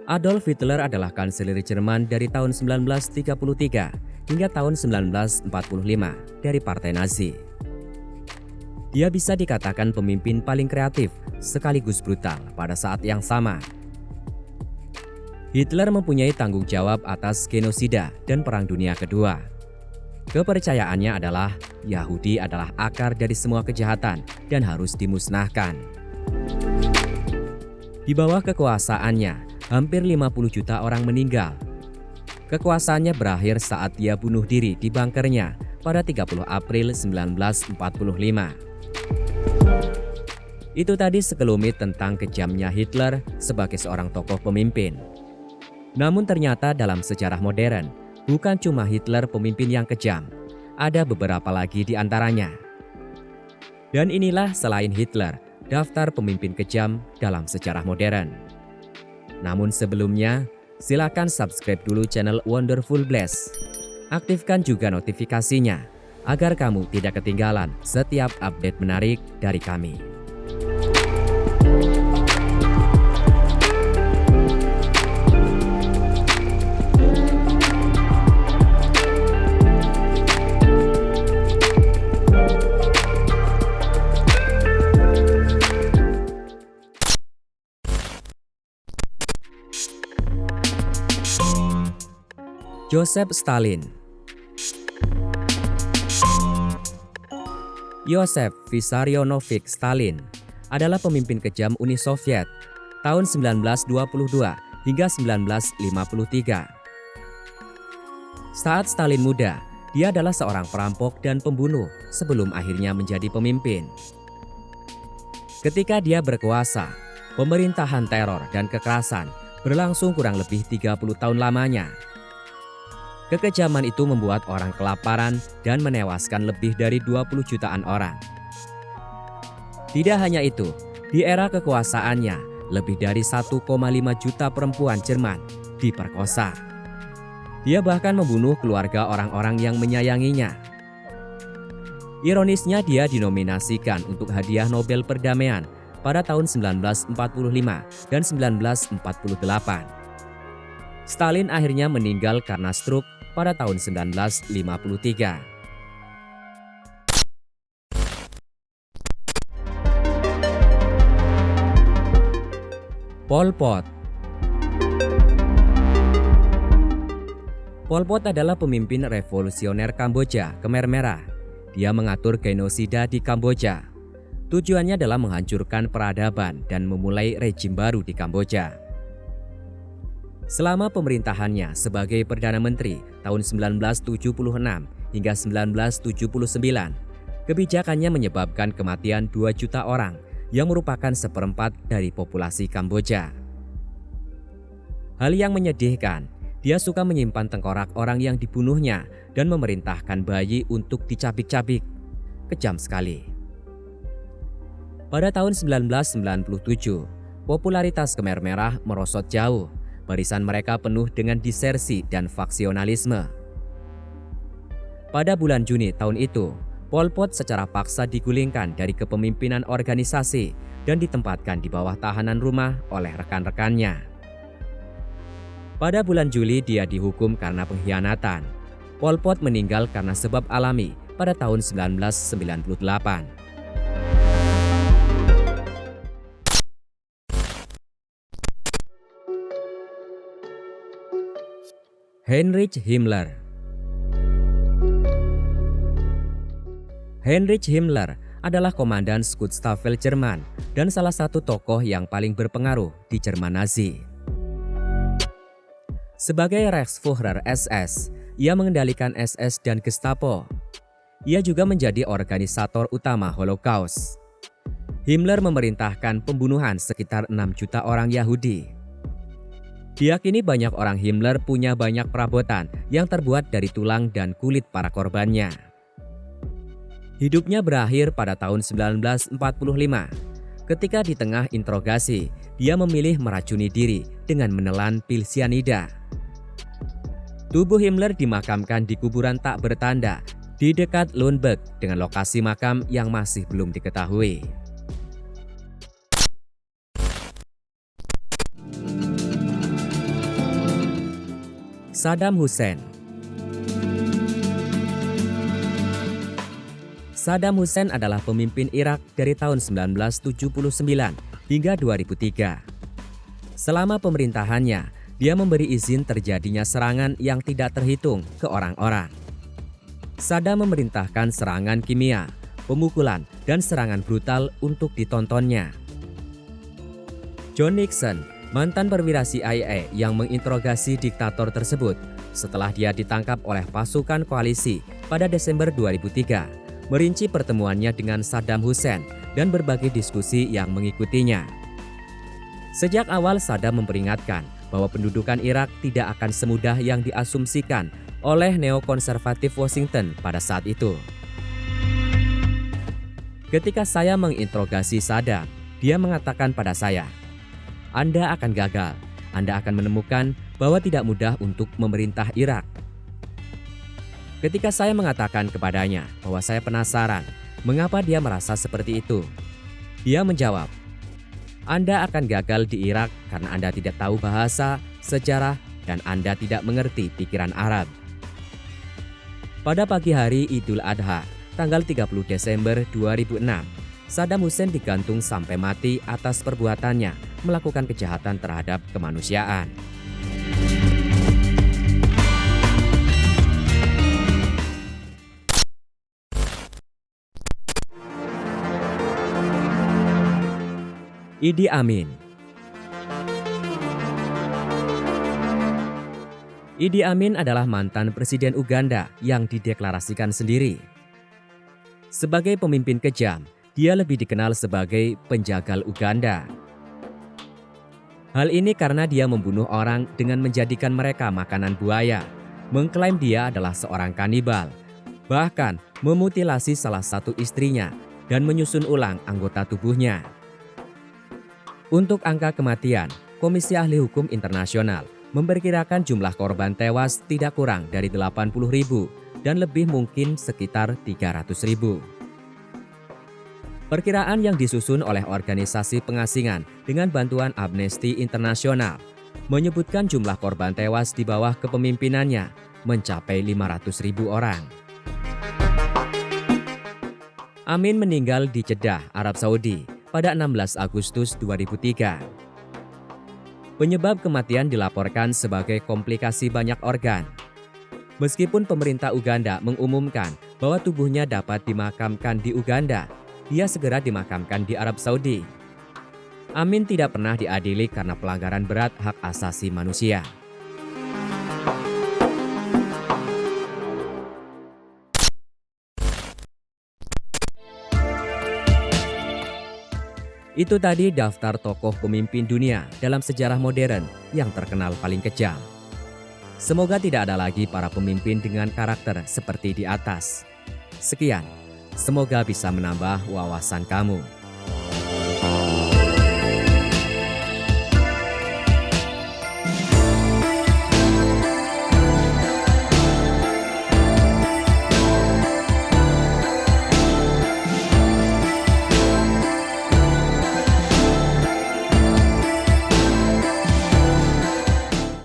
Adolf Hitler adalah kanselir Jerman dari tahun 1933 hingga tahun 1945 dari Partai Nazi. Dia bisa dikatakan pemimpin paling kreatif sekaligus brutal pada saat yang sama. Hitler mempunyai tanggung jawab atas genosida dan Perang Dunia Kedua. Kepercayaannya adalah Yahudi adalah akar dari semua kejahatan dan harus dimusnahkan. Di bawah kekuasaannya, hampir 50 juta orang meninggal. Kekuasaannya berakhir saat dia bunuh diri di bunkernya pada 30 April 1945. Itu tadi sekelumit tentang kejamnya Hitler sebagai seorang tokoh pemimpin. Namun ternyata dalam sejarah modern, bukan cuma Hitler pemimpin yang kejam, ada beberapa lagi di antaranya. Dan inilah selain Hitler, daftar pemimpin kejam dalam sejarah modern. Namun sebelumnya, silakan subscribe dulu channel Wonderful Bless. Aktifkan juga notifikasinya agar kamu tidak ketinggalan setiap update menarik dari kami. Joseph Stalin. Yosef Vissarionovich Stalin adalah pemimpin kejam Uni Soviet tahun 1922 hingga 1953. Saat Stalin muda, dia adalah seorang perampok dan pembunuh sebelum akhirnya menjadi pemimpin. Ketika dia berkuasa, pemerintahan teror dan kekerasan berlangsung kurang lebih 30 tahun lamanya. Kekejaman itu membuat orang kelaparan dan menewaskan lebih dari 20 jutaan orang. Tidak hanya itu, di era kekuasaannya, lebih dari 1,5 juta perempuan Jerman diperkosa. Dia bahkan membunuh keluarga orang-orang yang menyayanginya. Ironisnya, dia dinominasikan untuk hadiah Nobel Perdamaian pada tahun 1945 dan 1948. Stalin akhirnya meninggal karena stroke pada tahun 1953. Pol Pot. Pol Pot adalah pemimpin revolusioner Kamboja Khmer Merah. Dia mengatur genosida di Kamboja. Tujuannya adalah menghancurkan peradaban dan memulai rejim baru di Kamboja. Selama pemerintahannya sebagai Perdana Menteri tahun 1976 hingga 1979, kebijakannya menyebabkan kematian 2 juta orang yang merupakan seperempat dari populasi Kamboja. Hal yang menyedihkan, dia suka menyimpan tengkorak orang yang dibunuhnya dan memerintahkan bayi untuk dicabik-cabik. Kejam sekali. Pada tahun 1997, popularitas Khmer Merah merosot jauh. Barisan mereka penuh dengan disersi dan faksionalisme. Pada bulan Juni tahun itu, Pol Pot secara paksa digulingkan dari kepemimpinan organisasi dan ditempatkan di bawah tahanan rumah oleh rekan-rekannya. Pada bulan Juli dia dihukum karena pengkhianatan. Pol Pot meninggal karena sebab alami pada tahun 1998. Heinrich Himmler. Heinrich Himmler adalah komandan Schutzstaffel Jerman dan salah satu tokoh yang paling berpengaruh di Jerman Nazi. Sebagai Reichsführer SS, ia mengendalikan SS dan Gestapo. Ia juga menjadi organisator utama Holocaust. Himmler memerintahkan pembunuhan sekitar 6 juta orang Yahudi. Diyakini banyak orang Himmler punya banyak perabotan yang terbuat dari tulang dan kulit para korbannya. Hidupnya berakhir pada tahun 1945. Ketika di tengah interogasi, dia memilih meracuni diri dengan menelan pil sianida. Tubuh Himmler dimakamkan di kuburan tak bertanda di dekat Lüneburg dengan lokasi makam yang masih belum diketahui. Saddam Hussein. Saddam Hussein adalah pemimpin Irak dari tahun 1979 hingga 2003. Selama pemerintahannya, dia memberi izin terjadinya serangan yang tidak terhitung ke orang-orang. Saddam memerintahkan serangan kimia, pemukulan, dan serangan brutal untuk ditontonnya. John Nixon, mantan perwira CIA yang menginterogasi diktator tersebut setelah dia ditangkap oleh pasukan koalisi pada Desember 2003, merinci pertemuannya dengan Saddam Hussein dan berbagai diskusi yang mengikutinya. Sejak awal Saddam memperingatkan bahwa pendudukan Irak tidak akan semudah yang diasumsikan oleh neokonservatif Washington pada saat itu. Ketika saya menginterogasi Saddam, dia mengatakan pada saya, "Anda akan gagal. Anda akan menemukan bahwa tidak mudah untuk memerintah Irak." Ketika saya mengatakan kepadanya bahwa saya penasaran mengapa dia merasa seperti itu, dia menjawab, "Anda akan gagal di Irak karena Anda tidak tahu bahasa, sejarah, dan Anda tidak mengerti pikiran Arab." Pada pagi hari Idul Adha, tanggal 30 Desember 2006, Saddam Hussein digantung sampai mati atas perbuatannya melakukan kejahatan terhadap kemanusiaan. Idi Amin. Idi Amin adalah mantan presiden Uganda yang dideklarasikan sendiri. Sebagai pemimpin kejam, dia lebih dikenal sebagai penjagal Uganda. Hal ini karena dia membunuh orang dengan menjadikan mereka makanan buaya, mengklaim dia adalah seorang kanibal, bahkan memutilasi salah satu istrinya dan menyusun ulang anggota tubuhnya. Untuk angka kematian, Komisi Ahli Hukum Internasional memperkirakan jumlah korban tewas tidak kurang dari 80.000 dan lebih mungkin sekitar 300.000. Perkiraan yang disusun oleh organisasi pengasingan dengan bantuan Amnesty International menyebutkan jumlah korban tewas di bawah kepemimpinannya mencapai 500.000 orang. Amin meninggal di Jeddah, Arab Saudi pada 16 Agustus 2003. Penyebab kematian dilaporkan sebagai komplikasi banyak organ. Meskipun pemerintah Uganda mengumumkan bahwa tubuhnya dapat dimakamkan di Uganda, dia segera dimakamkan di Arab Saudi. Amin tidak pernah diadili karena pelanggaran berat hak asasi manusia. Itu tadi daftar tokoh pemimpin dunia dalam sejarah modern yang terkenal paling kejam. Semoga tidak ada lagi para pemimpin dengan karakter seperti di atas. Sekian, semoga bisa menambah wawasan kamu.